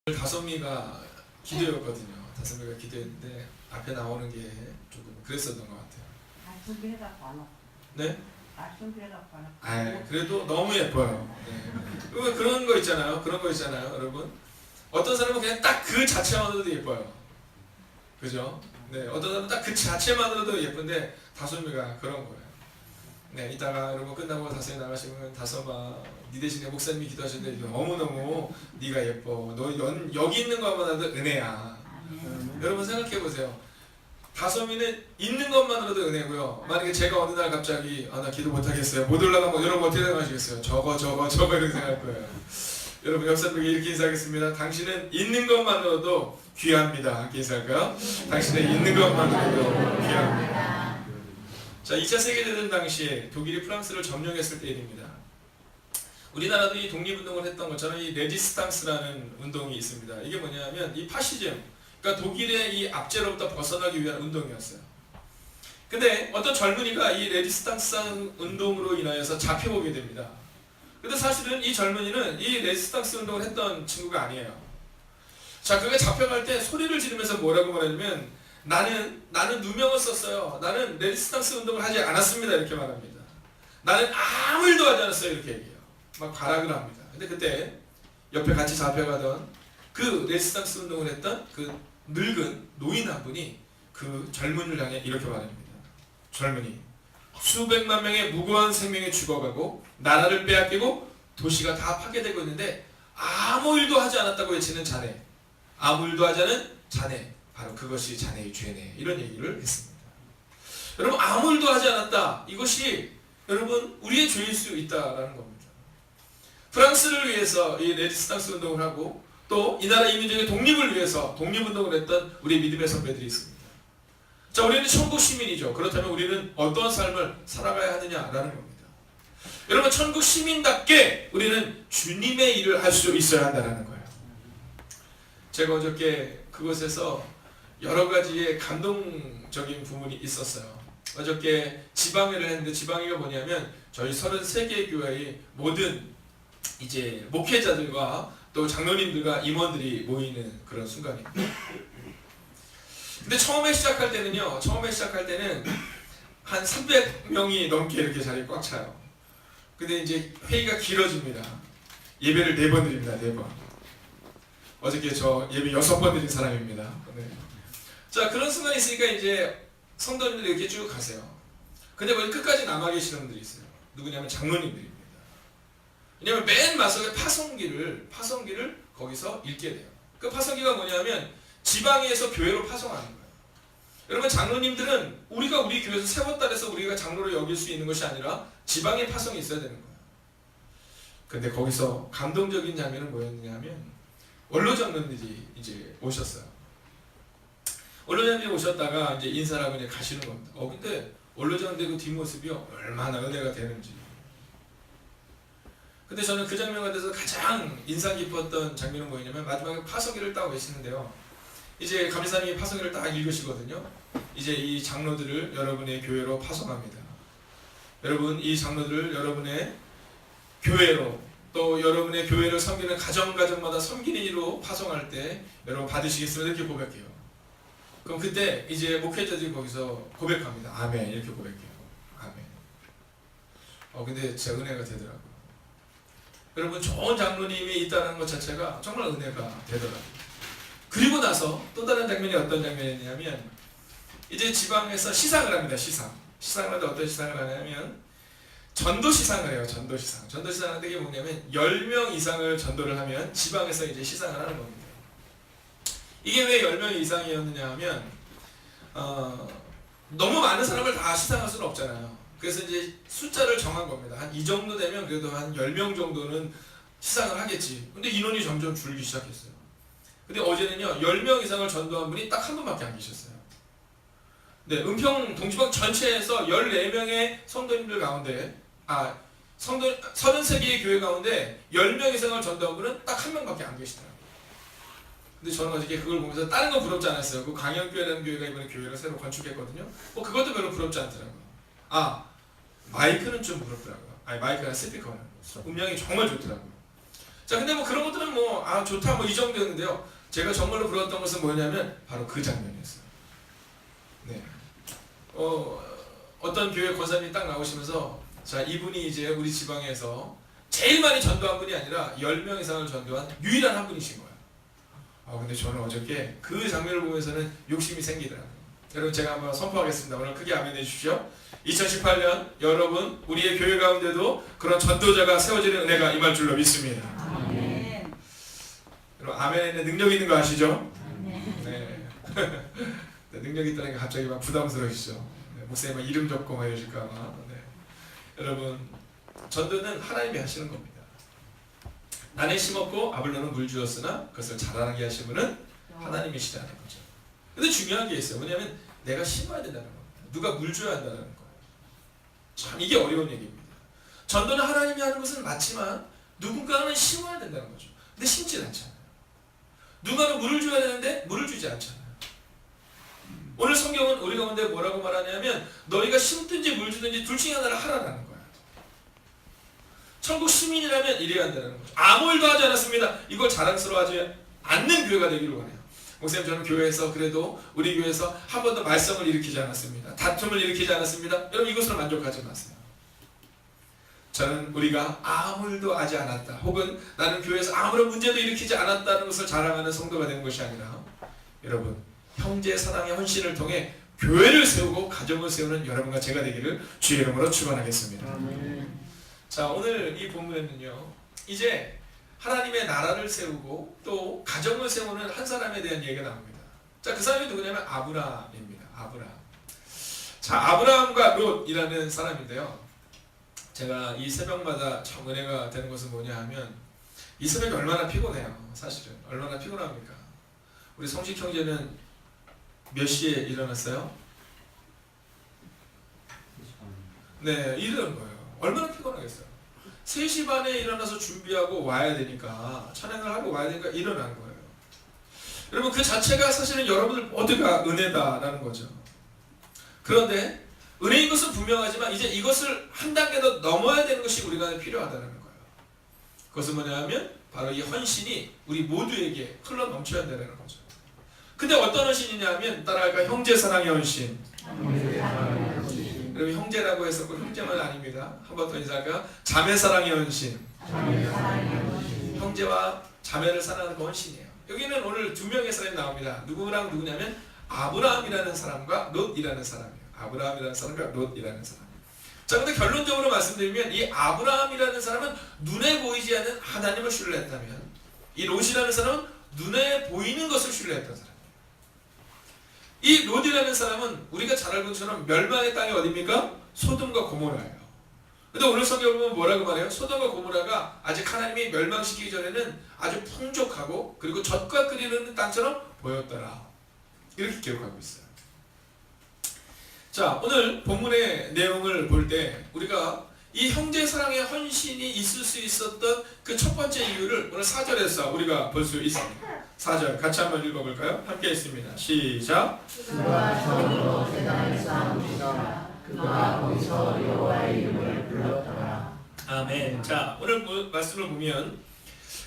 다솜이가 기도였거든요. 다솜이가 기도했는데 앞에 나오는 게 조금 그랬었던 것 같아요. 준비해갖고 안 왔어. 네? 준비해갖고 안 왔어. 아, 그래도 너무 예뻐요. 네. 그런 거 있잖아요. 그런 거 있잖아요, 여러분. 어떤 사람은 그냥 딱 그 자체만으로도 예뻐요. 그죠? 네, 어떤 사람은 딱 그 자체만으로도 예쁜데 다솜이가 그런 거예요. 네, 이따가 여러분 끝나고 다솜이 나가시면 다솜아, 네 대신에 목사님이 기도하셨는데 너무너무 네가 예뻐. 너 여기 있는 것만으로도 은혜야. 여러분 생각해 보세요. 다솜이는 있는 것만으로도 은혜고요. 만약에 제가 어느 날 갑자기 나 기도 못하겠어요, 못 올라가면 여러분 어떻게 생각하시겠어요? 저거 이렇게 생각할 거예요. 여러분 역사님에게 이렇게 인사하겠습니다. 당신은 있는 것만으로도 귀합니다. 함께 인사할까요? 당신은 있는 것만으로도 귀합니다. 자, 2차 세계대전 당시에 독일이 프랑스를 점령했을 때 일입니다. 우리나라도 이 독립운동을 했던 것처럼 이 레지스탕스라는 운동이 있습니다. 이게 뭐냐면 이 파시즘, 그러니까 독일의 이 압제로부터 벗어나기 위한 운동이었어요. 근데 어떤 젊은이가 이 레지스탕스 운동으로 인하여서 잡혀오게 됩니다. 근데 사실은 이 젊은이는 이 레지스탕스 운동을 했던 친구가 아니에요. 자, 그가 잡혀갈 때 소리를 지르면서 뭐라고 말하냐면 나는 누명을 썼어요. 나는 레지스탕스 운동을 하지 않았습니다. 이렇게 말합니다. 나는 아무 일도 하지 않았어요. 이렇게 얘기해요. 막 발악을 합니다. 근데 그때 옆에 같이 잡혀가던 그 레지스탕스 운동을 했던 그 늙은 노인 한 분이 그 젊은이를 향해 이렇게 말합니다. 젊은이, 수백만 명의 무고한 생명이 죽어가고 나라를 빼앗기고 도시가 다 파괴되고 있는데 아무 일도 하지 않았다고 외치는 자네, 아무 일도 하지 않은 자네, 바로 그것이 자네의 죄네. 이런 얘기를 했습니다. 여러분, 아무 일도 하지 않았다, 이것이 여러분 우리의 죄일 수 있다라는 겁니다. 프랑스를 위해서 이 레지스탕스 운동을 하고 또 이 나라 이민족의 독립을 위해서 독립운동을 했던 우리 믿음의 선배들이 있습니다. 자, 우리는 천국 시민이죠. 그렇다면 우리는 어떤 삶을 살아가야 하느냐라는 겁니다. 여러분, 천국 시민답게 우리는 주님의 일을 할 수 있어야 한다는 거예요. 제가 어저께 그곳에서 여러 가지의 감동적인 부분이 있었어요. 어저께 지방회를 했는데, 지방회가 뭐냐면 저희 33개 교회의 모든 이제 목회자들과 또 장로님들과 임원들이 모이는 그런 순간입니다. 근데 처음에 시작할 때는 한 300명이 넘게 이렇게 자리에 꽉 차요. 근데 이제 회의가 길어집니다. 예배를 4번 드립니다. 4번. 어저께 저 예배 6번 드린 사람입니다. 네. 자, 그런 순간이 있으니까 이제 성도님들이 이렇게 쭉 가세요. 근데 거기 끝까지 남아 계시는 분들이 있어요. 누구냐면 장로님들입니다. 왜냐면 맨 마지막에 파송기를 거기서 읽게 돼요. 그 파송기가 뭐냐면 지방에서 교회로 파송하는 거예요. 여러분, 장로님들은 우리가 우리 교회에서 세웠다 해서 우리가 장로로 여길 수 있는 것이 아니라 지방에 파송이 있어야 되는 거예요. 근데 거기서 감동적인 장면은 뭐였냐면 원로 장로님들이 이제 오셨어요. 원로 장로님이 오셨다가 이제 인사를 하고 이제 가시는 겁니다. 근데 원로 장로님의 그 뒷모습이 얼마나 은혜가 되는지. 근데 저는 그 장면 같아서 가장 인상 깊었던 장면은 뭐였냐면 마지막에 파송기를 딱 외치는데요. 이제 감리사님이 파송기를 딱 읽으시거든요. 이제 이 장로들을 여러분의 교회로 파송합니다. 여러분, 이 장로들을 여러분의 교회로, 또 여러분의 교회를 섬기는 가정마다 섬기는 이로 파송할 때 여러분 받으시겠습니다. 이렇게 고백해요. 그럼 그때 이제 목회자들이 거기서 고백합니다. 아멘. 이렇게 고백해요. 아멘. 근데 진짜 은혜가 되더라고요. 여러분, 좋은 장로님이 있다는 것 자체가 정말 은혜가 되더라고요. 그리고 나서 또 다른 장면이 어떤 장면이냐면 이제 지방에서 시상을 합니다. 시상을 하는데 어떤 시상을 하냐면 전도 시상을 해요. 전도 시상을 하는데 이게 뭐냐면 10명 이상을 전도를 하면 지방에서 이제 시상을 하는 겁니다. 이게 왜 10명 이상이었느냐 하면 너무 많은 사람을 다 시상할 수는 없잖아요. 그래서 이제 숫자를 정한 겁니다. 한 이 정도 되면 그래도 한 10명 정도는 시상을 하겠지. 근데 인원이 점점 줄기 시작했어요. 근데 어제는요, 10명 이상을 전도한 분이 딱 한 분밖에 안 계셨어요. 네, 은평 동지방 전체에서 14명의 성도님들 가운데, 33개의 교회 가운데 10명 이상을 전도한 분은 딱 한 명밖에 안 계시더라고요. 근데 저는 어저께 그걸 보면서 다른 건 부럽지 않았어요. 그 강영교회라는 교회가 이번에 교회를 새로 건축했거든요. 그것도 별로 부럽지 않더라고요. 마이크는 좀 부럽더라고요. 마이크가 스피커는 음량이 정말 좋더라고요. 자, 근데 뭐 그런 것들은 뭐 좋다 뭐 이 정도였는데요. 제가 정말로 부러웠던 것은 뭐냐면 바로 그 장면이었어요. 네. 어떤 교회 권사님이 딱 나오시면서 자, 이분이 이제 우리 지방에서 제일 많이 전도한 분이 아니라 10명 이상을 전도한 유일한 한 분이신 거예요. 근데 저는 어저께 그 장면을 보면서는 욕심이 생기더라고요. 여러분, 제가 한번 선포하겠습니다. 오늘 크게 아멘 해주십시오. 2018년 여러분, 우리의 교회 가운데도 그런 전도자가 세워지는 은혜가 임할 줄로 믿습니다. 아멘. 여러분, 아멘에는 능력이 있는 거 아시죠? 아멘. 네. 네, 능력이 있다는 게 갑자기 막 부담스러우시죠? 네, 목사님 막 이름 적고 막 이러실까봐. 네. 여러분, 전도는 하나님이 하시는 겁니다. 나는 심었고 아블로는 물 주었으나 그것을 자라나게 하신 분은 하나님이시다는 거죠. 근데 중요한 게 있어요. 뭐냐면 내가 심어야 된다는 겁니다. 누가 물 줘야 한다는 거예요. 참 이게 어려운 얘기입니다. 전도는 하나님이 하는 것은 맞지만 누군가는 심어야 된다는 거죠. 근데 심지 않잖아요. 누가는 물을 줘야 되는데 물을 주지 않잖아요. 오늘 성경은 우리 가운데 뭐라고 말하냐면 너희가 심든지 물 주든지 둘 중에 하나를 하라는 거예요. 천국 시민이라면 이래야 한다는 거죠. 아무 일도 하지 않았습니다. 이걸 자랑스러워하지 않는 교회가 되기를 원해요. 목사님, 저는 교회에서 그래도 우리 교회에서 한 번도 말썽을 일으키지 않았습니다. 다툼을 일으키지 않았습니다. 여러분, 이것으로 만족하지 마세요. 저는 우리가 아무 일도 하지 않았다, 혹은 나는 교회에서 아무런 문제도 일으키지 않았다는 것을 자랑하는 성도가 되는 것이 아니라 여러분, 형제 사랑의 헌신을 통해 교회를 세우고 가정을 세우는 여러분과 제가 되기를 주의 이름으로 축원하겠습니다. 자, 오늘 이 본문에는요, 이제 하나님의 나라를 세우고 또 가정을 세우는 한 사람에 대한 얘기가 나옵니다. 자, 그 사람이 누구냐면 아브라함입니다. 아브라함. 자, 아브라함과 롯이라는 사람인데요. 제가 이 새벽마다 참 은혜가 되는 것은 뭐냐 하면 이 새벽이 얼마나 피곤해요. 사실은 얼마나 피곤합니까? 우리 성식 형제는 몇 시에 일어났어요? 네, 이러는 거예요. 얼마나 피곤하겠어요. 3시 반에 일어나서 준비하고 와야 되니까, 찬양을 하고 와야 되니까 일어난 거예요. 여러분, 그 자체가 사실은 여러분들 모두가 은혜다라는 거죠. 그런데 은혜인 것은 분명하지만 이제 이것을 한 단계 더 넘어야 되는 것이 우리가 필요하다는 거예요. 그것은 뭐냐 하면 바로 이 헌신이 우리 모두에게 흘러 넘쳐야 된다는 거죠. 근데 어떤 헌신이냐 하면 따라할까? 형제 사랑의 헌신. 여러분, 형제라고 해서 꼭 형제만 아닙니다. 한 번 더 인사할까요? 자매 사랑의 헌신. 형제와 자매를 사랑하는 그 헌신이에요. 여기는 오늘 2명의 사람이 나옵니다. 누구랑 누구냐면 아브라함이라는 사람과 롯이라는 사람이에요. 아브라함이라는 사람과 롯이라는 사람. 자, 근데 결론적으로 말씀드리면 이 아브라함이라는 사람은 눈에 보이지 않는 하나님을 신뢰했다면 이 롯이라는 사람은 눈에 보이는 것을 신뢰했던 사람. 이 롯이라는 사람은 우리가 잘 알고 있는 것처럼 멸망의 땅이 어디입니까? 소돔과 고모라예요. 근데 오늘 성경을 보면 뭐라고 말해요? 소돔과 고모라가 아직 하나님이 멸망시키기 전에는 아주 풍족하고 그리고 젖과 끓이는 땅처럼 보였더라. 이렇게 기록하고 있어요. 자, 오늘 본문의 내용을 볼 때 우리가 이 형제 사랑의 헌신이 있을 수 있었던 그 첫 번째 이유를 오늘 4절에서 우리가 볼 수 있습니다. 4절 같이 한번 읽어볼까요? 함께 있습니다. 시작. 그가 성으로 세상을 쌓으시다. 그가 거기서 여호와의 이름을 불렀더라. 아멘. 자, 오늘 말씀을 보면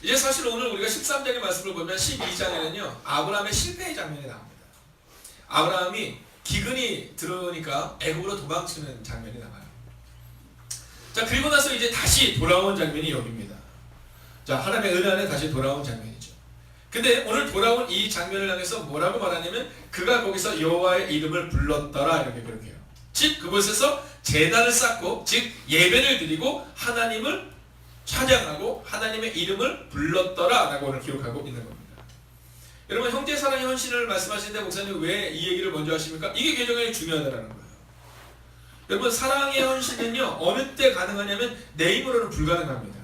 이제 사실 오늘 우리가 13장의 말씀을 보면 12장에는요 아브라함의 실패의 장면이 나옵니다. 아브라함이 기근이 들어오니까 애굽으로 도망치는 장면이 나와요. 자, 그리고 나서 이제 다시 돌아온 장면이 여기입니다. 자, 하나님의 은혜 안에 다시 돌아온 장면이죠. 근데 오늘 돌아온 이 장면을 향해서 뭐라고 말하냐면 그가 거기서 여호와의 이름을 불렀더라 이렇게 그렇게요. 즉 그곳에서 제단을 쌓고 즉 예배를 드리고 하나님을 찬양하고 하나님의 이름을 불렀더라 라고 오늘 기록하고 있는 겁니다. 여러분, 형제 사랑의 헌신을 말씀하시는데 목사님 왜 이 얘기를 먼저 하십니까? 이게 굉장히 중요하다는 거예요. 여러분, 사랑의 헌신은요 어느 때 가능하냐면 내 힘으로는 불가능합니다.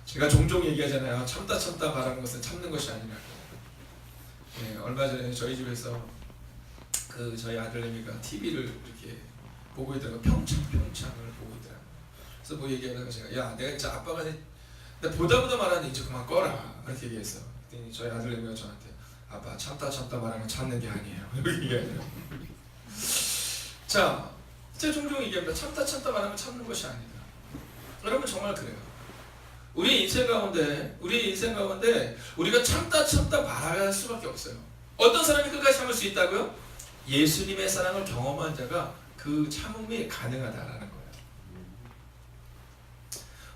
제가 종종 얘기하잖아요. 참다 바라는 것은 참는 것이 아니라고. 네, 얼마 전에 저희 집에서 그 저희 아들내미가 TV를 이렇게 보고 있다가 평창을 보고 있더라고요. 그래서 뭐 얘기하다가 제가 야, 내가 진짜 아빠가 근데 보다 말하는데 이제 그만 꺼라 이렇게 얘기했어. 그랬더니 저희 아들내미가 저한테 아빠 참다 말하면 참는 게 아니에요 이렇게 얘기하더라고요. 자, 제가 종종 얘기합니다. 참다 말하면 참는 것이 아니다. 여러분, 정말 그래요. 우리 인생 가운데 우리가 참다 말할 수밖에 없어요. 어떤 사람이 끝까지 참을 수 있다고요? 예수님의 사랑을 경험한 자가 그 참음이 가능하다라는 거예요.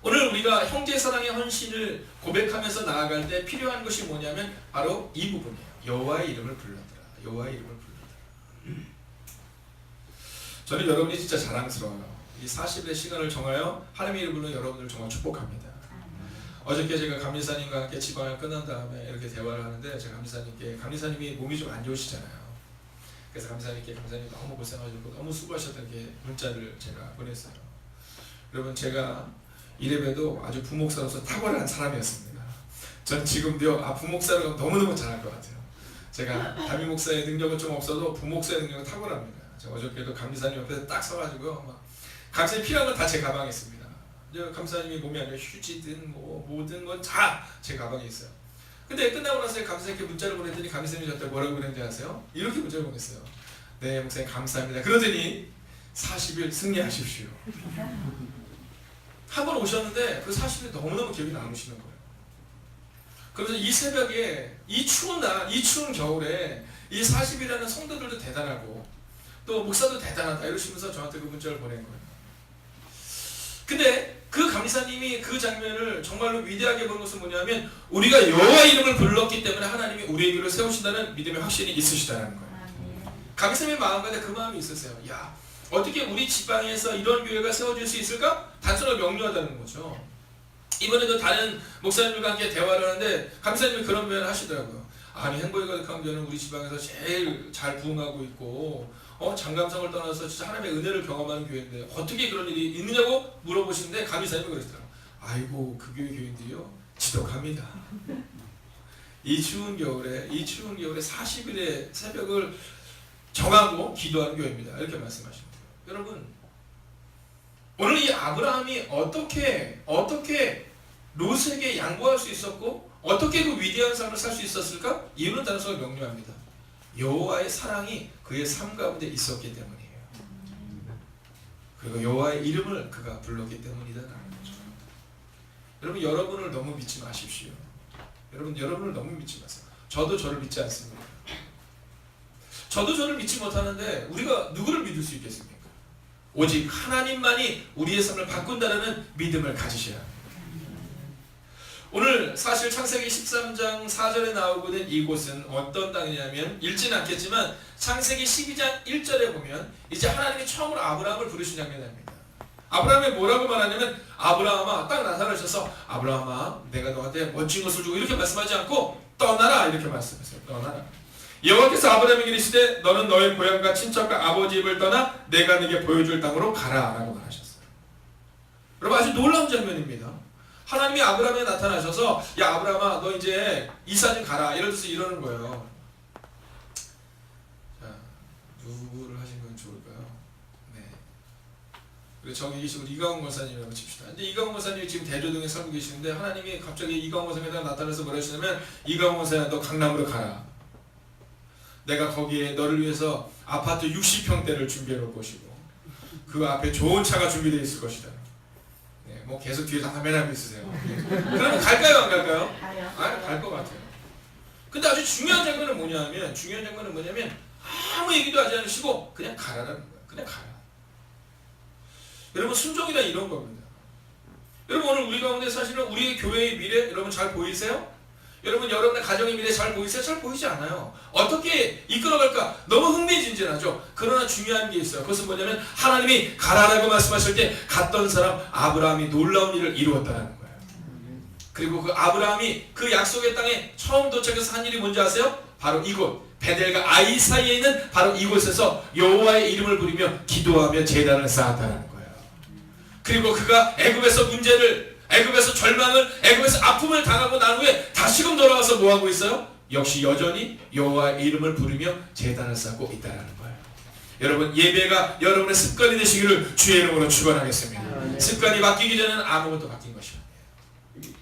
오늘 우리가 형제 사랑의 헌신을 고백하면서 나아갈 때 필요한 것이 뭐냐면 바로 이 부분이에요. 여호와의 이름을 불러더라. 여호와의 이름을 불러더라. 저는 여러분이 진짜 자랑스러워요. 이 40일의 시간을 정하여 하나님의 이름으로 여러분을 정말 축복합니다. 어저께 제가 감리사님과 함께 지방을 끝난 다음에 이렇게 대화를 하는데 제가 감리사님이 몸이 좀 안 좋으시잖아요. 그래서 감리사님께 감리사님 너무 고생하셨고 너무 수고하셨다는 게 문자를 제가 보냈어요. 여러분 제가 이래봬도 아주 부목사로서 탁월한 사람이었습니다. 전 지금도요 부목사를 너무너무 잘할 것 같아요. 제가 담임 목사의 능력은 좀 없어도 부목사의 능력은 탁월합니다. 제가 어저께도 감리사님 옆에서 딱 서가지고요 막 감사님 필요한 건 다 제 가방에 있습니다. 감사님이 몸이 안 좋아 휴지든 뭐든 건 다 제 가방에 있어요. 근데 끝나고 나서 감사님께 문자를 보냈더니 감사님이 저한테 뭐라고 그랬는지 아세요? 이렇게 문자를 보냈어요. 네 목사님 감사합니다. 그러더니 40일 승리하십시오. 한 번 오셨는데 그 40일 너무너무 기억이 남으시는 거예요. 그래서 이 새벽에 이 추운 날, 이 추운 겨울에 이 40일이라는 성도들도 대단하고 또 목사도 대단하다 이러시면서 저한테 그 문자를 보낸 거예요. 근데 그 감사님이 그 장면을 정말로 위대하게 본 것은 뭐냐면 우리가 여호와의 이름을 불렀기 때문에 하나님이 우리의 길을 세우신다는 믿음의 확신이 있으시다는 거예요. 감사님의 마음가운데 그 마음이 있었어요. 야, 어떻게 우리 지방에서 이런 교회가 세워질 수 있을까? 단순하게 명료하다는 거죠. 이번에도 다른 목사님들과 함께 대화를 하는데 감사님이 그런 표현을 하시더라고요. 아니 행복이 가득한 교회는 우리 지방에서 제일 잘 부흥하고 있고 장감성을 떠나서 진짜 하나님의 은혜를 경험하는 교회인데 어떻게 그런 일이 있느냐고 물어보시는데 감리사님이 그러시더라고요. 아이고 그 교회 교인들이요 지독합니다. 이 추운 겨울에 40일의 새벽을 정하고 기도하는 교회입니다. 이렇게 말씀하십니다. 여러분 오늘 이 아브라함이 어떻게 롯에게 양보할 수 있었고 어떻게 그 위대한 삶을 살 수 있었을까? 이유는 단순하게 명료합니다. 여호와의 사랑이 그의 삶 가운데 있었기 때문이에요. 그리고 여호와의 이름을 그가 불렀기 때문이다라는 거죠. 여러분 여러분을 너무 믿지 마십시오. 여러분을 너무 믿지 마세요. 저도 저를 믿지 않습니다. 저도 저를 믿지 못하는데 우리가 누구를 믿을 수 있겠습니까? 오직 하나님만이 우리의 삶을 바꾼다는 믿음을 가지셔야 합니다. 오늘 사실 창세기 13장 4절에 나오고 있는 이곳은 어떤 땅이냐면 읽지는 않겠지만 창세기 12장 1절에 보면 이제 하나님이 처음으로 아브라함을 부르신 장면입니다. 아브라함이 뭐라고 말하냐면 아브라함아 딱 나타나셔서 아브라함아 내가 너한테 멋진 것을 주고 이렇게 말씀하지 않고 떠나라 이렇게 말씀하세요. 떠나라. 여호와께서 아브라함에게 이르시되 너는 너의 고향과 친척과 아버지 집을 떠나 내가 네게 보여줄 땅으로 가라 라고 말하셨어요. 여러분 아주 놀라운 장면입니다. 하나님이 아브라함에 나타나셔서 야 아브라함아 너 이제 이사 좀 가라 이러면서 이러는 거예요. 자 누구를 하시면 좋을까요? 네. 그리고 저기 계시고 이강원 권사님이라고 칩시다. 근데 이강원 권사님이 지금 대조동에 살고 계시는데 하나님이 갑자기 이강원 권사님에다 나타나서 뭐라 하시냐면 이강원 권사야 너 강남으로 가라. 내가 거기에 너를 위해서 아파트 60평대를 준비해 놓을 것이고 그 앞에 좋은 차가 준비되어 있을 것이다. 네, 뭐 계속 뒤에서 하면 있으세요. 그러면 갈까요 안 갈까요? 갈 것 같아요. 근데 아주 중요한 장면은 뭐냐면 아무 얘기도 하지 않으시고 그냥 가라라는 거예요. 그냥 가라. 여러분 순종이란 이런 겁니다. 여러분 오늘 우리 가운데 사실은 우리의 교회의 미래 여러분 잘 보이세요? 여러분 여러분의 가정의 미래 잘 보이세요? 잘 보이지 않아요. 어떻게 이끌어갈까? 너무 흥미진진하죠. 그러나 중요한 게 있어요. 그것은 뭐냐면 하나님이 가라라고 말씀하실 때 갔던 사람 아브라함이 놀라운 일을 이루었다는 거예요. 그리고 그 아브라함이 그 약속의 땅에 처음 도착해서 한 일이 뭔지 아세요? 바로 이곳 베델과 아이 사이에 있는 바로 이곳에서 여호와의 이름을 부르며 기도하며 제단을 쌓았다는 거예요. 그리고 그가 애굽에서 절망을, 애굽에서 아픔을 당하고 난 후에 다시금 돌아와서 뭐하고 있어요? 역시 여전히 여호와의 이름을 부르며 제단을 쌓고 있다는 거예요. 여러분 예배가 여러분의 습관이 되시기를 주의 이름으로 축원하겠습니다. 습관이 바뀌기 전에는 아무것도 바뀐 것이 아니에요.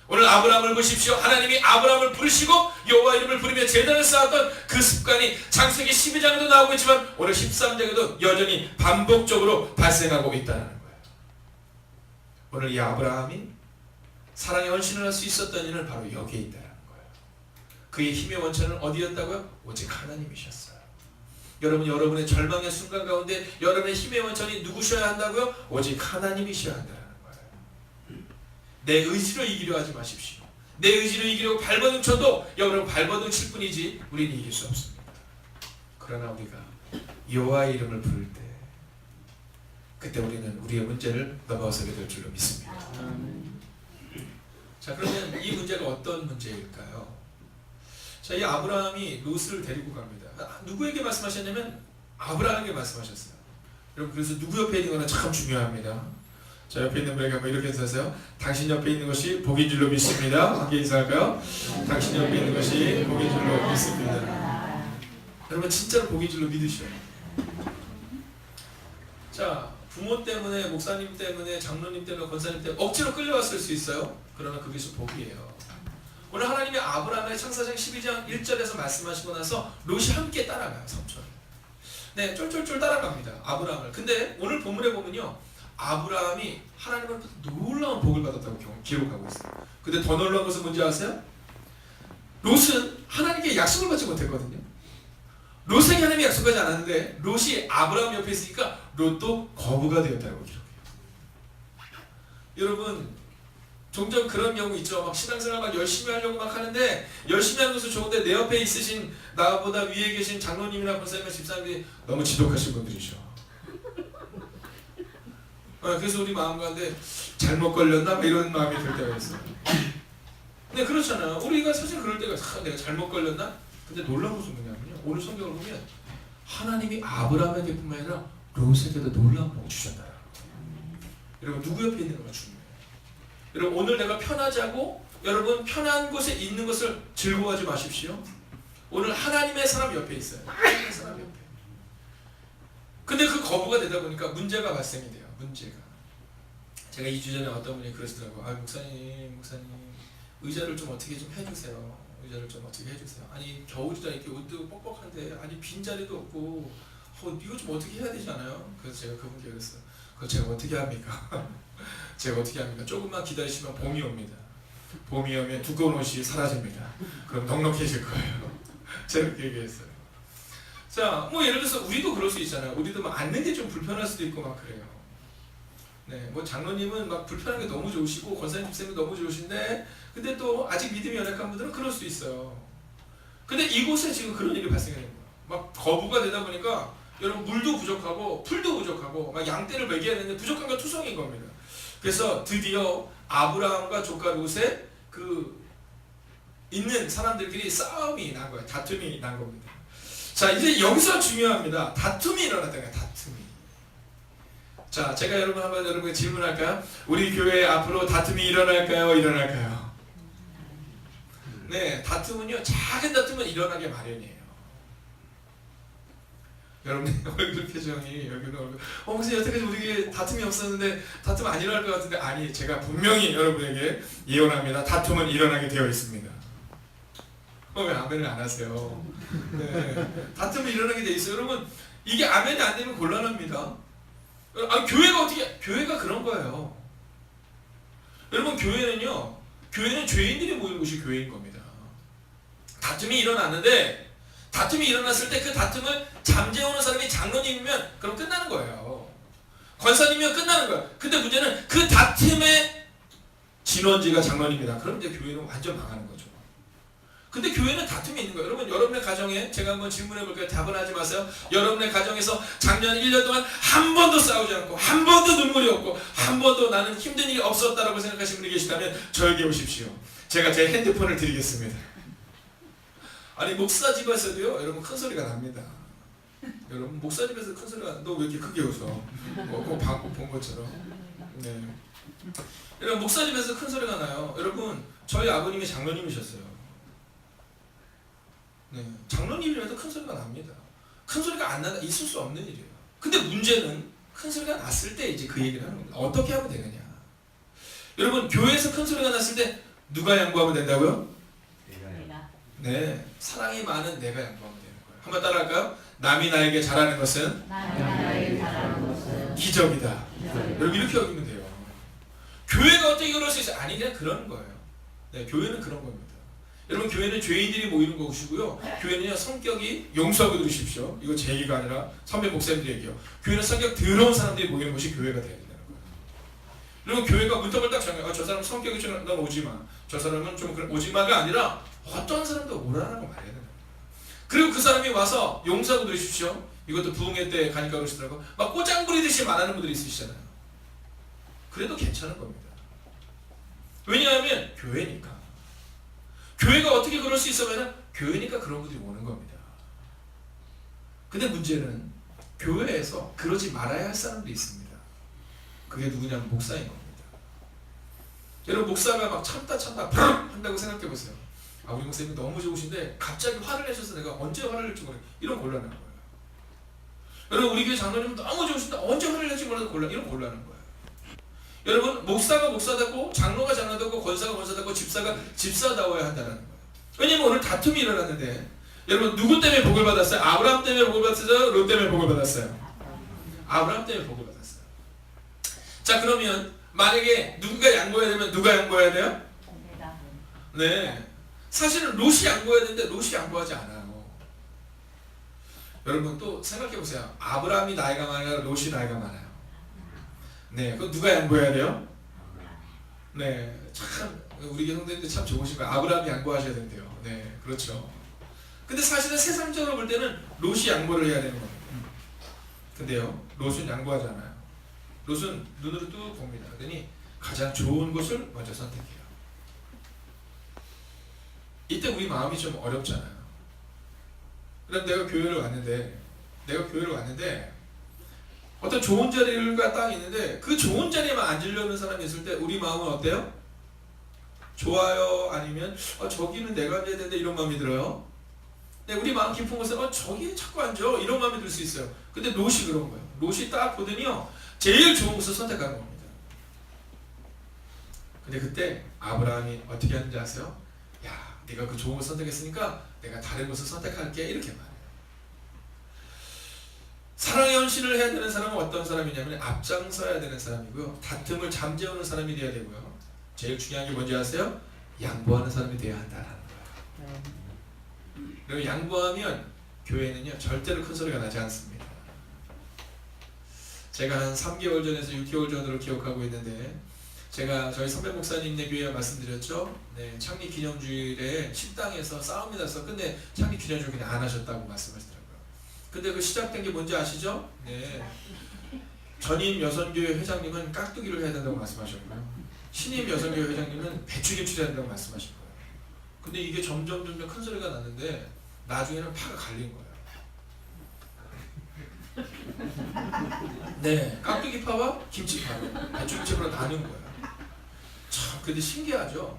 오늘 아브라함을 보십시오. 하나님이 아브라함을 부르시고 여호와 이름을 부르며 제단을 쌓았던 그 습관이 창세기 12장에도 나오고 있지만 오늘 13장에도 여전히 반복적으로 발생하고 있다는 거예요. 오늘 이 아브라함이 사랑의 헌신을 할 수 있었던 이는 바로 여기에 있다는 거예요. 그의 힘의 원천은 어디였다고요? 오직 하나님이셨어요. 여러분, 여러분의 절망의 순간 가운데 여러분의 힘의 원천이 누구셔야 한다고요? 오직 하나님이셔야 한다는 거예요. 내 의지로 이기려 하지 마십시오. 내 의지로 이기려고 발버둥 쳐도 여러분 발버둥 칠 뿐이지 우리는 이길 수 없습니다. 그러나 우리가 여호와의 이름을 부를 때 그때 우리는 우리의 문제를 넘어서게 될 줄로 믿습니다. 자, 그러면 이 문제가 어떤 문제일까요? 자, 이 아브라함이 롯을 데리고 갑니다. 누구에게 말씀하셨냐면 아브라함에게 말씀하셨어요. 여러분, 그래서 누구 옆에 있는 거는 참 중요합니다. 자, 옆에 있는 분에게 한번 이렇게 인사하세요. 당신 옆에 있는 것이 복인 줄로 믿습니다. 함께 인사할까요? 당신 옆에 있는 것이 복인 줄로 믿습니다. 여러분, 진짜로 복인 줄로 믿으셔요. 자, 부모 때문에, 목사님 때문에, 장로님 때문에, 권사님 때문에 억지로 끌려왔을 수 있어요. 그러나 그것이 복이에요. 오늘 하나님이 아브라함의 창사장 12장 1절에서 말씀하시고 나서 롯이 함께 따라가요. 삼촌. 네, 쫄쫄쫄 따라갑니다. 아브라함을. 근데 오늘 본문에 보면요, 아브라함이 하나님으로부터 놀라운 복을 받았다고 기록하고 있어요. 근데 더 놀라운 것은 뭔지 아세요? 롯은 하나님께 약속을 받지 못했거든요. 롯에게 하나님이 약속하지 않았는데 롯이 아브라함 옆에 있으니까 롯도 거부가 되었다고 기록해요. 여러분, 종종 그런 경우 있죠. 막 신앙생활 막 열심히 하려고 막 하는데 열심히 하는 것은 좋은데 내 옆에 있으신 나보다 위에 계신 장로님이나 권사님이나 집사님이 너무 지독하신 분들이죠. 그래서 우리 마음 가운데 잘못 걸렸나? 이런 마음이 들 때가 있어요. 근데 그렇잖아요. 우리가 사실 그럴 때가 내가 잘못 걸렸나? 근데 놀라운 것은 뭐냐면요, 오늘 성경을 보면 하나님이 아브라함에게 뿐만 아니라 롯에게도 놀라운 복을 주셨다라는 거예요. 여러분, 누구 옆에 있는 거가 중요해요. 여러분, 오늘 내가 편하자고 여러분 편한 곳에 있는 것을 즐거워하지 마십시오. 오늘 하나님의 사람 옆에 있어요. 하나님의 사람 옆에. 근데 그 거부가 되다 보니까 문제가 발생이 돼요. 문제가. 제가 2주 전에 어떤 분이 그러시더라고요. 목사님 의자를 좀 어떻게 좀 해주세요. 의자를 좀 어떻게 해주세요. 아니, 겨울이다 이렇게 옷도 뻑뻑한데 아니 빈자리도 없고 이거 좀 어떻게 해야 되지 않아요? 그래서 제가 그분께 그랬어요. 그거 제가 어떻게 합니까? 제가 어떻게 합니까? 조금만 기다리시면 봄이 옵니다. 봄이 오면 두꺼운 옷이 사라집니다. 그럼 넉넉해질 거예요. 제가 그렇게 얘기했어요. 자, 뭐 예를 들어서 우리도 그럴 수 있잖아요. 우리도 막 앉는 게 좀 불편할 수도 있고 막 그래요. 네, 뭐 장로님은 막 불편한 게 너무 좋으시고 권사님 집사님이 너무 좋으신데 근데 또 아직 믿음이 연약한 분들은 그럴 수 있어요. 근데 이곳에 지금 그런 일이 발생하는 거예요. 막 거부가 되다 보니까 여러분 물도 부족하고 풀도 부족하고 막 양떼를 먹여야 되는데 부족한 건 투성인 겁니다. 그래서 드디어 아브라함과 조카 롯의 그 있는 사람들끼리 싸움이 난 거예요. 다툼이 난 겁니다. 자, 이제 여기서 중요합니다. 다툼이 일어났다는 거예요. 다툼이. 자, 제가 여러분 한번 여러분께 질문할까요? 우리 교회 앞으로 다툼이 일어날까요? 일어날까요? 네, 다툼은요, 작은 다툼은 일어나게 마련이에요. 여러분의 얼굴 표정이 여기는 얼굴. 선생님, 여태까지 우리 다툼이 없었는데 다툼 안 일어날 것 같은데 아니, 제가 분명히 여러분에게 예언합니다. 다툼은 일어나게 되어 있습니다. 왜 아멘을 안 하세요? 네, 다툼이 일어나게 되어 있어요. 여러분, 이게 아멘이 안 되면 곤란합니다. 교회가 어떻게, 교회가 그런 거예요. 여러분, 교회는 죄인들이 모이는 곳이 교회인 겁니다. 다툼이 일어났는데 다툼이 일어났을 때 그 다툼을 잠재우는 사람이 장로님이면 그럼 끝나는 거예요. 권사님이면 끝나는 거예요. 근데 문제는 그 다툼의 진원지가 장로님이다. 그럼 이제 교회는 완전 망하는 거죠. 근데 교회는 다툼이 있는 거예요. 여러분, 여러분의 가정에 제가 한번 질문해 볼게요. 답은 하지 마세요. 여러분의 가정에서 작년 1년 동안 한 번도 싸우지 않고 한 번도 눈물이 없고 한 번도 나는 힘든 일이 없었다라고 생각하시는 분이 계시다면 저에게 오십시오. 제가 제 핸드폰을 드리겠습니다. 아니, 목사 집에서도요, 여러분 큰 소리가 납니다. 여러분, 목사 집에서 큰 소리가, 너 왜 이렇게 크게 웃어? 그거 방금 본 것처럼. 네. 여러분, 목사 집에서 큰 소리가 나요. 여러분, 저희 아버님이 장로님이셨어요. 네, 장로님이라도 큰 소리가 납니다. 큰 소리가 안 나다 있을 수 없는 일이에요. 근데 문제는 큰 소리가 났을 때 이제 그 얘기를 하는 겁니다. 어떻게 하면 되느냐? 여러분, 교회에서 큰 소리가 났을 때 누가 양보하면 된다고요? 네, 사랑이 많은 내가 양보하면 되는 거예요. 한번 따라할까요? 남이 나에게 잘하는 것은 기적이다. 여러분, 이렇게 여기면 돼요. 교회가 어떻게 그럴 수 있어요? 아니 그냥 그런 거예요. 네, 교회는 그런 겁니다. 여러분 교회는 죄인들이 모이는 곳이고요. 교회는요 성격이 용서하고 들으십시오. 이거 제 얘기가 아니라 선배 목사님들 얘기요. 교회는 성격 더러운 사람들이 모이는 곳이 교회가 돼야 된다는 거예요. 그리고 교회가 문턱을 딱 정해요. 저 사람 성격이 좀 넌 오지 마. 저 사람은 좀 그런 오지 마가 아니라 어떤 사람도 오라는 거 말해야 된다. 그리고 그 사람이 와서 용서하고 들으십시오. 이것도 부흥회 때 가니까 그러시더라고. 막 꼬장 부리듯이 말하는 분들이 있으시잖아요. 그래도 괜찮은 겁니다. 왜냐하면 교회니까. 교회가 어떻게 그럴 수 있어요? 교회니까 그런 분들이 오는 겁니다. 근데 문제는 교회에서 그러지 말아야 할 사람들이 있습니다. 그게 누구냐면 목사인 겁니다. 여러분 목사가 막 참다 한다고 생각해 보세요. 아 우리 목사님이 너무 좋으신데 갑자기 화를 내셔서 내가 언제 화를 낼지 모르겠어요. 이런 곤란한 거예요. 여러분 우리 교회 장로님은 너무 좋으신데 언제 화를 낼지 몰라도 이런 곤란한 거예요. 여러분 목사가 목사답고 장로가 장로답고 권사가 권사답고 집사가 집사다워야 한다는 거예요. 왜냐면 오늘 다툼이 일어났는데 여러분 누구 때문에 복을 받았어요? 아브라함 때문에 복을 받았어요? 롯 때문에 복을 받았어요? 아브라함 때문에 복을 받았어요. 자 그러면 만약에 누군가 양보해야 되면 누가 양보해야 돼요? 네, 사실은 롯이 양보해야 되는데 롯이 양보하지 않아요. 여러분 또 생각해 보세요. 아브라함이 나이가 많아요? 롯이 나이가 많아요? 네, 그럼 누가 양보해야 돼요? 네, 참 우리 형제님들 참 좋으신 거예요. 아브라함이 양보하셔야 된대요. 네, 그렇죠. 근데 사실은 세상적으로 볼 때는 롯이 양보를 해야 되는 겁니다. 근데요, 롯은 양보하지 않아요. 롯은 눈으로 뚝 봅니다. 그러니 가장 좋은 곳을 먼저 선택해요. 이때 우리 마음이 좀 어렵잖아요. 그럼 내가 교회를 왔는데 어떤 좋은 자리가 딱 있는데 그 좋은 자리에만 앉으려는 사람이 있을 때 우리 마음은 어때요? 좋아요? 아니면 저기는 내가 앉아야 되는데 이런 마음이 들어요? 네, 우리 마음 깊은 곳에 저기에 자꾸 앉아 이런 마음이 들 수 있어요. 근데 롯이 그런 거예요. 롯이 딱 보더니요 제일 좋은 곳을 선택하는 겁니다. 근데 그때 아브라함이 어떻게 하는지 아세요? 야, 네가 그 좋은 곳을 선택했으니까 내가 다른 곳을 선택할게 이렇게 말해요. 사랑의 헌신을 해야 되는 사람은 어떤 사람이냐면 앞장서야 되는 사람이고요. 다툼을 잠재우는 사람이 돼야 되고요. 제일 중요한 게 뭔지 아세요? 양보하는 사람이 돼야 한다는 거예요. 그리고 양보하면 교회는요 절대로 큰 소리가 나지 않습니다. 제가 한 3개월 전에서 6개월 전으로 기억하고 있는데 제가 저희 선배 목사님네 교회에 말씀드렸죠. 네, 창립 기념주일에 식당에서 싸움이 나서 근데 창립 기념주일 그냥 안 하셨다고 말씀하시더라고요. 근데 그 시작된 게 뭔지 아시죠? 네, 전임 여선교회 회장님은 깍두기를 해야 된다고 말씀하셨고요. 신임 여선교회 회장님은 배추김치를 해야 된다고 말씀하신 거예요. 근데 이게 점점 큰 소리가 났는데 나중에는 파가 갈린 거예요. 네, 깍두기 파와 김치 파로 배추김치로 나눈 거예요. 참 근데 신기하죠.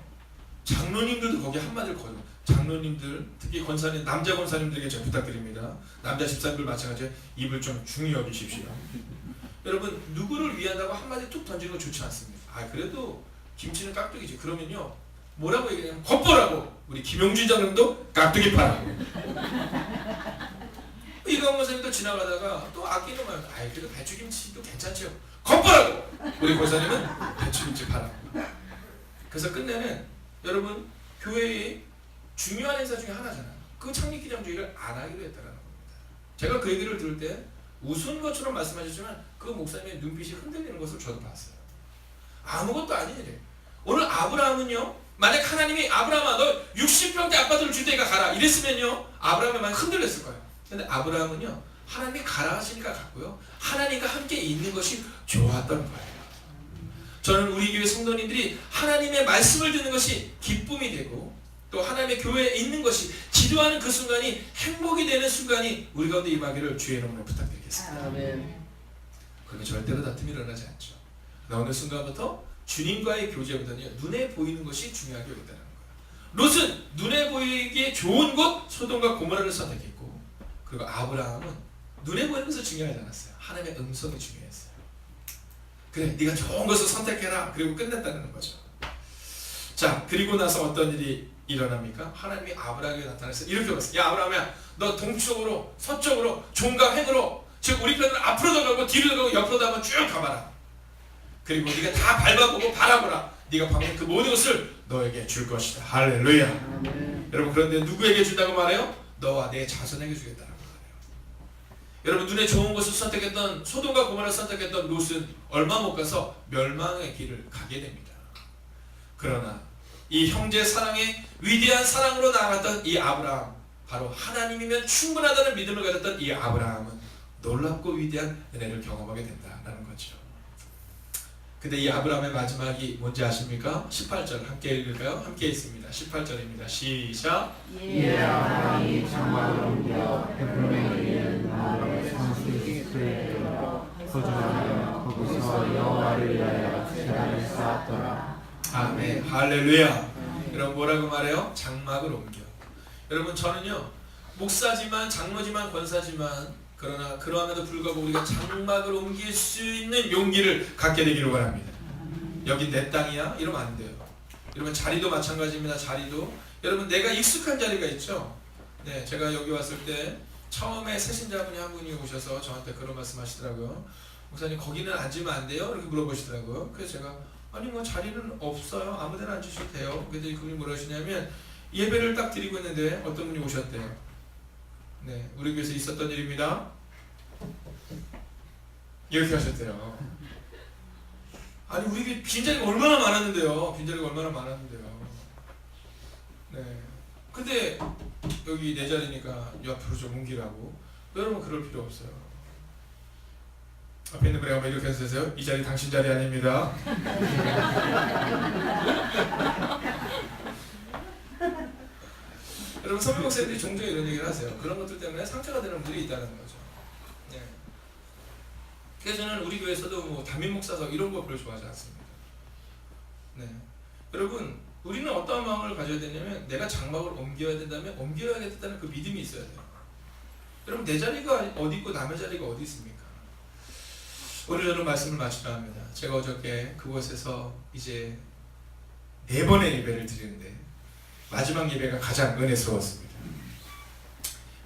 장로님들도 거기 한마디를 거죠. 장로님들 특히 권사님 남자 권사님들에게 좀 부탁드립니다. 남자 집사님들 마찬가지로 입을 좀 중히 여기십시오. 여러분 누구를 위한다고 한마디 툭 던지는 거 좋지 않습니다. 아 그래도 김치는 깍두기지. 그러면요 뭐라고 얘기하냐면 겉보라고. 우리 김용준 장로님도 깍두기 파라고. 이광호 선생님도 지나가다가 또 아끼는 말. 아이 그래도 배추김치도 괜찮죠. 겉보라고. 우리 권사님은 배추김치 파라고. 그래서 끝내는 여러분 교회의 중요한 행사 중에 하나잖아요. 그 창립기념주의를 안 하기로 했다는 겁니다. 제가 그 얘기를 들을 때 우스운 것처럼 말씀하셨지만 그 목사님의 눈빛이 흔들리는 것을 저도 봤어요. 아무것도 아닌 일이에요. 오늘 아브라함은요 만약 하나님이 아브라함아 너 60평대 아파트를 줄 테니까 가라 이랬으면요 아브라함이 많이 흔들렸을 거예요. 근데 아브라함은요 하나님이 가라 하시니까 갔고요 하나님과 함께 있는 것이 좋았던 거예요. 저는 우리 교회 성도님들이 하나님의 말씀을 듣는 것이 기쁨이 되고 또 하나님의 교회에 있는 것이 기도하는 그 순간이 행복이 되는 순간이 우리 가운데 임하기를 주의 이름으로 부탁드리겠습니다. 아멘. 그러면 절대로 다툼이 일어나지 않죠. 어느 순간부터 주님과의 교제보다는 눈에 보이는 것이 중요하게 여긴다는 거예요. 롯은 눈에 보이기에 좋은 곳 소돔과 고모라를 선택했고 그리고 아브라함은 눈에 보이는 것을 중요하지 않았어요. 하나님의 음성이 중요했어요. 그래 네가 좋은 것을 선택해라. 그리고 끝냈다는 거죠. 자 그리고 나서 어떤 일이 일어납니까? 하나님이 아브라함에게 나타나서 이렇게 말했어요. 야 아브라함이야 너 동쪽으로 서쪽으로 종과 횡으로 즉 우리 편은 앞으로도 가고 뒤로도 가고 옆으로도 한번 쭉 가봐라. 그리고 네가 다 밟아보고 바라보라. 네가 방금 그 모든 것을 너에게 줄 것이다. 할렐루야. 여러분, 그런데 누구에게 준다고 말해요? 너와 내 자손에게 주겠다라고 말해요. 여러분, 눈에 좋은 것을 선택했던 소돔과 고모라를 선택했던 롯은 얼마 못 가서 멸망의 길을 가게 됩니다. 그러나 이 형제 사랑의 위대한 사랑으로 나아갔던 이 아브라함, 바로 하나님이면 충분하다는 믿음을 가졌던 이 아브라함은 놀랍고 위대한 은혜를 경험하게 된다라는 거죠. 근데 이 아브라함의 마지막이 뭔지 아십니까? 18절 함께 읽을까요? 함께 있습니다. 18절입니다. 시작. 이에 아브라함이 장막을 옮겨 헤브론에 있는 마을의 상수기수에 이르러 거주하며 거기서 여호와를 위하여 제단을 쌓았더라. 아멘. 할렐루야. 여러분, 뭐라고 말해요? 장막을 옮겨. 여러분, 저는요 목사지만 장로지만 권사지만 그러나 그러함에도 불구하고 우리가 장막을 옮길 수 있는 용기를 갖게 되기를 바랍니다. 여기 내 땅이야? 이러면 안 돼요. 여러분, 자리도 마찬가지입니다. 자리도 여러분, 내가 익숙한 자리가 있죠. 네, 제가 여기 왔을 때 처음에 새신자분이 한 분이 오셔서 저한테 그런 말씀하시더라고요. 목사님, 거기는 앉으면 안 돼요? 이렇게 물어보시더라고요. 그래서 제가 아니 뭐 자리는 없어요. 아무데나 앉으셔도 돼요. 근데 그분이 뭐라 하시냐면 예배를 딱 드리고 있는데 어떤 분이 오셨대요. 네, 우리 교회에서 있었던 일입니다. 이렇게 하셨대요. 아니, 우리 교회 빈자리가 얼마나 많았는데요. 빈자리가 얼마나 많았는데요. 네. 근데 여기 내 자리니까 옆으로 좀 옮기라고. 여러분, 그럴 필요 없어요. 앞에 있는 분이 한번 이렇게 해주세요. 이 자리 당신 자리 아닙니다. 여러분, 선배 목사님들이 종종 이런 얘기를 하세요. 그런 것들 때문에 상처가 되는 분들이 있다는 거죠. 네. 그래서 저는 우리 교회에서도 뭐 담임 목사석 이런 거 별로 좋아하지 않습니다. 네. 여러분, 우리는 어떠한 마음을 가져야 되냐면 내가 장막을 옮겨야 된다면 옮겨야겠다는 그 믿음이 있어야 돼요. 여러분, 내 자리가 어디 있고 남의 자리가 어디 있습니까? 오늘 저는 말씀을 마치려 합니다. 제가 어저께 그곳에서 이제 4번의 예배를 드리는데 마지막 예배가 가장 은혜스러웠습니다.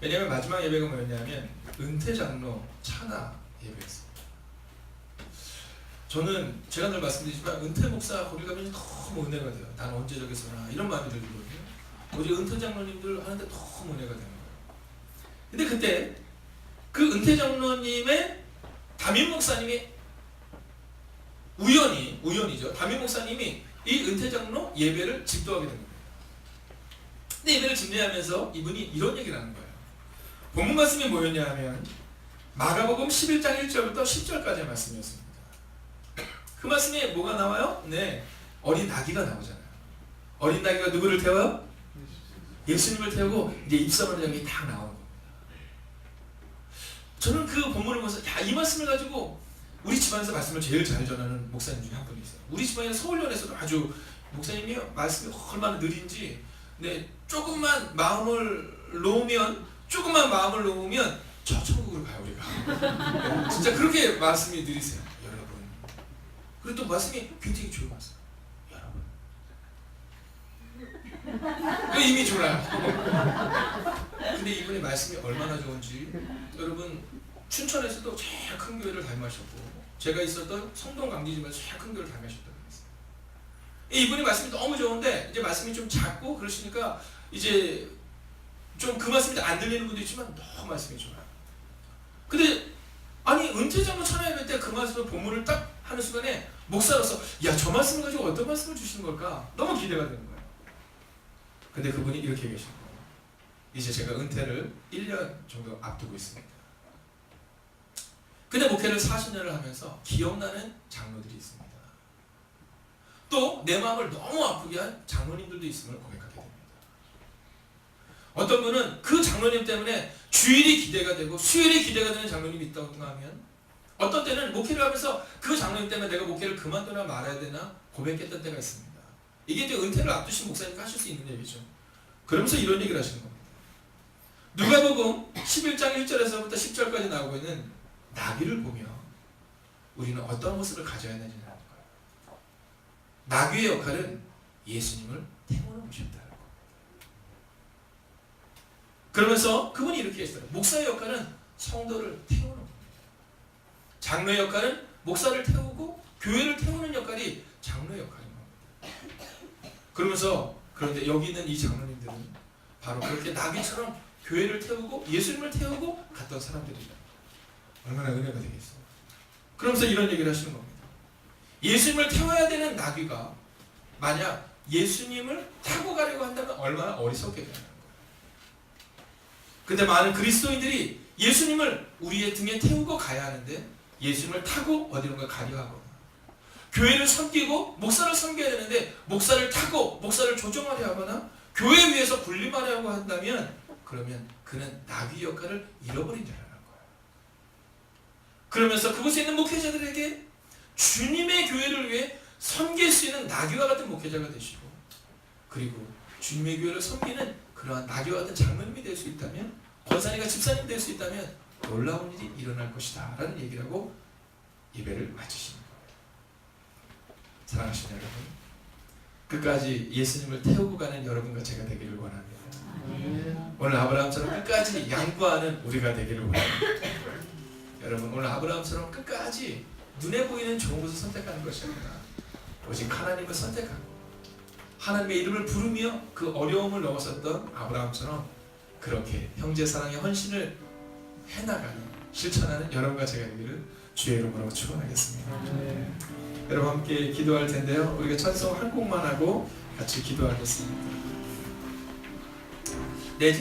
왜냐하면 마지막 예배가 뭐였냐면 은퇴 장로 찬화 예배였습니다. 저는 제가 늘 말씀드리지만 은퇴 목사 거기 가면 너무 은혜가 돼요. 난 언제 저기서나 이런 마음이 들거든요. 우리 은퇴 장로님들 하는데 너무 은혜가 되는 거예요. 근데 그때 그 은퇴 장로님의 담임 목사님이 우연이죠. 담임 목사님이 이 은퇴 장로 예배를 집도하게 된 겁니다. 근데 예배를 집례하면서 이분이 이런 얘기를 하는 거예요. 본문 말씀이 뭐였냐 하면 마가복음 11장 1절부터 10절까지의 말씀이었습니다. 그 말씀에 뭐가 나와요? 네, 어린 나귀가 나오잖아요. 어린 나귀가 누구를 태워요? 예수님을 태우고 이제 입성하는 장면이 딱 나오는 겁니다. 저는 그 본문을 보면서 야, 이 말씀을 가지고 우리 집안에서 말씀을 제일 잘 전하는 목사님 중에 한 분이 있어요. 우리 집안에 서울연에서도 아주 목사님이 말씀이 얼마나 느린지, 네, 조금만 마음을 놓으면 저 천국으로 가요 우리가. 진짜 그렇게 말씀이 느리세요, 여러분. 그리고 또 말씀이 굉장히 조용하세요, 여러분. 이미 졸아요. 근데 이분의 말씀이 얼마나 좋은지 여러분, 춘천에서도 제일 큰 교회를 담임하셨고 제가 있었던 성동 강지지만 제일 큰 교회를 담임하셨다고 했어요. 이분의 말씀이 너무 좋은데 이제 말씀이 좀 작고 그러시니까 이제 좀 그 말씀이 안 들리는 분도 있지만 너무 말씀이 좋아요. 근데 아니 은퇴장로 찬양할 때 그 말씀을 본문을 딱 하는 순간에 목사로서 야, 저 말씀을 가지고 어떤 말씀을 주시는 걸까? 너무 기대가 되는 거예요. 근데 그분이 이렇게 계신 거예요. 이제 제가 은퇴를 1년 정도 앞두고 있습니다. 근데 목회를 40년을 하면서 기억나는 장로들이 있습니다. 또 내 마음을 너무 아프게 한 장로님들도 있음을 고백하게 됩니다. 어떤 분은 그 장로님 때문에 주일이 기대가 되고 수요일이 기대가 되는 장로님이 있다고 하면 어떤 때는 목회를 하면서 그 장로님 때문에 내가 목회를 그만두나 말아야 되나 고백했던 때가 있습니다. 이게 이제 은퇴를 앞두신 목사님과 하실 수 있는 얘기죠. 그러면서 이런 얘기를 하시는 겁니다. 누가복음 11장 1절에서부터 10절까지 나오고 있는 나귀를 보며 우리는 어떤 모습을 가져야 하는지 나올 거예요. 나귀의 역할은 예수님을 태우는 것이었다. 그러면서 그분이 이렇게 했어요. 목사의 역할은 성도를 태우는 겁니다. 장로의 역할은 목사를 태우고 교회를 태우는 역할이 장로의 역할인 겁니다. 그러면서 그런데 여기 있는 이 장로님들은 바로 그렇게 나귀처럼 교회를 태우고 예수님을 태우고 갔던 사람들이다. 얼마나 은혜가 되겠어. 그러면서 이런 얘기를 하시는 겁니다. 예수님을 태워야 되는 나귀가 만약 예수님을 타고 가려고 한다면 얼마나 어리석게 되는 거예요. 근데 많은 그리스도인들이 예수님을 우리의 등에 태우고 가야 하는데 예수님을 타고 어디론가 가려 하거나 교회를 섬기고 목사를 섬겨야 되는데 목사를 타고 목사를 조종하려 하거나 교회 위에서 군림하려고 한다면 그러면 그는 나귀 역할을 잃어버린 자라는 거예요. 그러면서 그곳에 있는 목회자들에게 주님의 교회를 위해 섬길 수 있는 나귀와 같은 목회자가 되시고 그리고 주님의 교회를 섬기는 그러한 나귀와 같은 장로님이 될 수 있다면 권사님과 집사님이 될 수 있다면 놀라운 일이 일어날 것이다 라는 얘기를 하고 예배를 마치시는 거예요. 사랑하시는 여러분, 끝까지 예수님을 태우고 가는 여러분과 제가 되기를 원합니다. 오늘 아브라함처럼 끝까지 양보하는 우리가 되기를 원합니다. 여러분, 오늘 아브라함처럼 끝까지 눈에 보이는 좋은 것을 선택하는 것이 아니라 오직 하나님을 선택하고 하나님의 이름을 부르며 그 어려움을 넘어섰던 아브라함처럼 그렇게 형제 사랑의 헌신을 해나가는 실천하는 여러분과 제가 되기를 주의 이름으로 축원하겠습니다. 여러분 함께 기도할 텐데요. 우리가 찬송 한 곡만 하고 같이 기도하겠습니다. 내